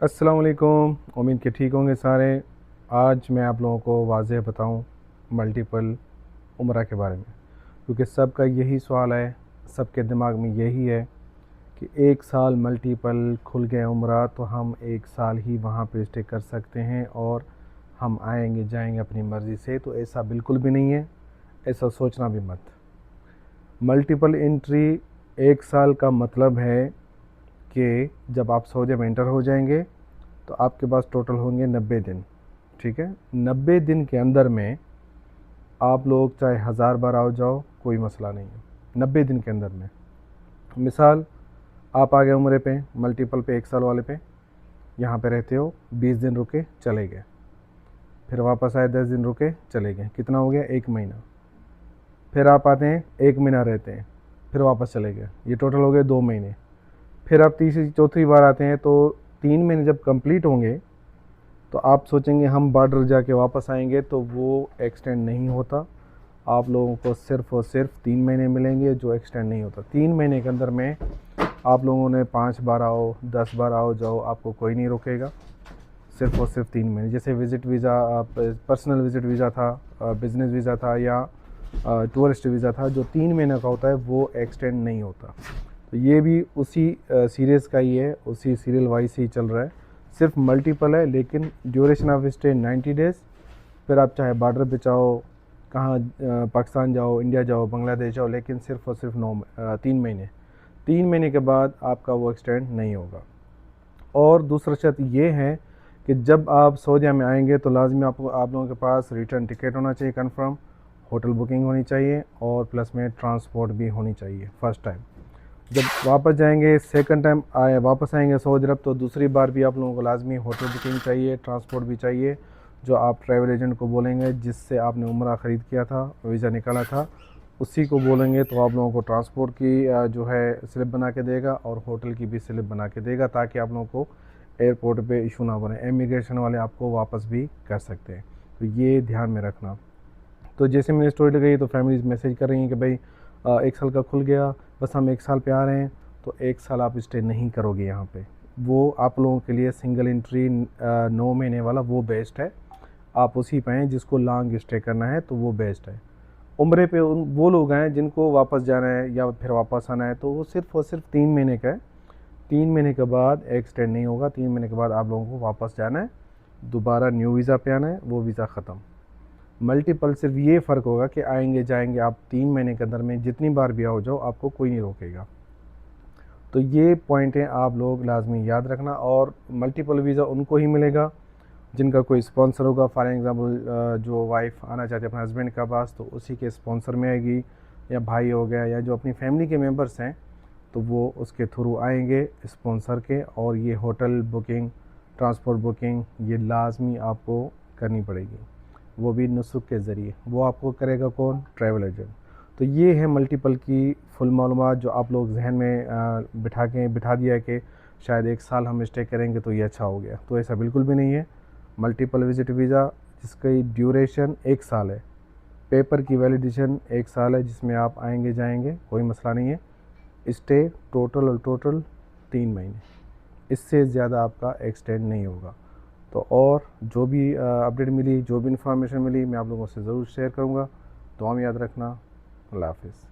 अस्सलाम वालेकुम। उम्मीद के ठीक होंगे सारे। आज मैं आप लोगों को वाज़ेह बताऊं मल्टीपल उम्रा के बारे में, क्योंकि सबका यही सवाल है, सबके दिमाग में यही है कि एक साल मल्टीपल खुल गए उम्रा तो हम एक साल ही वहाँ पे स्टे कर सकते हैं और हम आएंगे जाएंगे अपनी मर्ज़ी से। तो ऐसा बिल्कुल भी नहीं है, ऐसा सोचना भी मत। मल्टीपल एंट्री एक साल का मतलब है कि जब आप सऊदी में एंटर हो जाएंगे तो आपके पास टोटल होंगे 90 दिन। ठीक है, 90 दिन के अंदर में आप लोग चाहे 1000 बार आओ जाओ, कोई मसला नहीं है। 90 दिन के अंदर में, मिसाल आप आ गए उम्रे पे, मल्टीपल पे, एक साल वाले पे, यहाँ पे रहते हो, 20 दिन रुके चले गए, फिर वापस आए 10 दिन रुके चले गए, कितना हो गया? 1 महीना। फिर आप आते हैं, 1 महीना रहते हैं, फिर वापस चले गए, ये टोटल हो गए 2 महीने। फिर आप तीसरी चौथी बार आते हैं तो 3 महीने जब कंप्लीट होंगे तो आप सोचेंगे हम बॉर्डर जाके वापस आएंगे, तो वो एक्सटेंड नहीं होता। आप लोगों को सिर्फ़ और सिर्फ 3 महीने मिलेंगे, जो एक्सटेंड नहीं होता। 3 महीने के अंदर में आप लोगों ने 5 बार आओ, 10 बार आओ जाओ, आपको कोई नहीं रोकेगा। सिर्फ़ और सिर्फ 3 महीने। जैसे visit visa, personal visit visa था, बिज़नेस वीज़ा था या टूरिस्ट वीज़ा था, जो 3 महीने का होता है वो एक्सटेंड नहीं होता। तो ये भी उसी सीरीज़ का ही है, उसी सीरियल वाइज ही चल रहा है। सिर्फ मल्टीपल है, लेकिन ड्यूरेशन ऑफ स्टे 90 डेज़। फिर आप चाहे बॉर्डर पे चाहो, कहाँ पाकिस्तान जाओ, इंडिया जाओ, बांग्लादेश जाओ, लेकिन सिर्फ और सिर्फ 3 महीने। 3 महीने के बाद आपका वो एक्सटेंड नहीं होगा। और दूसरा शर्त ये है कि जब आप सऊदीया में आएंगे तो लाजमी आप लोगों के पास रिटर्न टिकट होना चाहिए कन्फर्म, होटल बुकिंग होनी चाहिए और प्लस में ट्रांसपोर्ट भी होनी चाहिए फर्स्ट टाइम। जब वापस जाएंगे, सेकंड टाइम वापस आएंगे सऊदी अरब, तो दूसरी बार भी आप लोगों को लाजमी होटल बुकिंग चाहिए, ट्रांसपोर्ट भी चाहिए, जो आप ट्रैवल एजेंट को बोलेंगे जिससे आपने उम्रा ख़रीद किया था, वीज़ा निकाला था, उसी को बोलेंगे तो आप लोगों को ट्रांसपोर्ट की जो है स्लिप बना के देगा और होटल की भी स्लिप बना के देगा, ताकि आप लोगों को एयरपोर्ट पे इशू ना बने। इमिग्रेशन वाले आपको वापस भी कर सकते हैं, तो ये ध्यान में रखना। तो जैसे मैंने स्टोरी लगाई तो फैमिलीज़ मैसेज कर रही हैं कि भाई एक साल का खुल गया, बस हम एक साल पे आ रहे हैं। तो एक साल आप स्टे नहीं करोगे यहाँ पे। वो आप लोगों के लिए सिंगल एंट्री 9 महीने वाला वो बेस्ट है। आप उसी पे हैं, जिसको लॉन्ग स्टे करना है तो वो बेस्ट है। उम्रे पे वो लोग हैं जिनको वापस जाना है या फिर वापस आना है, तो वो सिर्फ़ और सिर्फ 3 महीने का है। 3 महीने के बाद एक्सटेंड नहीं होगा। 3 महीने के बाद आप लोगों को वापस जाना है, दोबारा न्यू वीज़ा पे आना है, वो वीज़ा ख़त्म। मल्टीपल सिर्फ ये फ़र्क होगा कि आएंगे जाएंगे आप 3 महीने के अंदर में जितनी बार भी आओ जाओ, आपको कोई नहीं रोकेगा। तो ये पॉइंटें आप लोग लाजमी याद रखना। और मल्टीपल वीज़ा उनको ही मिलेगा जिनका कोई स्पॉन्सर होगा। फॉर एग्ज़ाम्पल जो वाइफ आना चाहती है अपने हस्बैंड के पास, तो उसी के स्पॉन्सर में आएगी, या भाई हो गया, या जो अपनी फैमिली के मेम्बर्स हैं तो वो उसके थ्रू आएंगे स्पॉन्सर के। और ये होटल बुकिंग, ट्रांसपोर्ट बुकिंग, ये लाजमी आपको करनी पड़ेगी, वो भी नुसुक के ज़रिए। वो आपको करेगा कौन? Travel agent. तो ये है मल्टीपल की फुल मालूमात, जो आप लोग जहन में बिठा दिया है कि शायद एक साल हम स्टे करेंगे तो ये अच्छा हो गया। तो ऐसा बिल्कुल भी नहीं है। मल्टीपल विज़िट वीज़ा जिसकी ड्यूरेशन 1 साल है, पेपर की वैलिडेशन 1 साल है, जिसमें आप आएंगे जाएंगे, कोई मसला नहीं है। स्टे टोटल और टोटल 3 महीने, इससे ज़्यादा आपका एक्सटेंड नहीं होगा। तो और जो भी अपडेट मिली, जो भी इन्फॉर्मेशन मिली, मैं आप लोगों से ज़रूर शेयर करूँगा। दुआ में याद रखना। अल्लाह हाफ़िज़।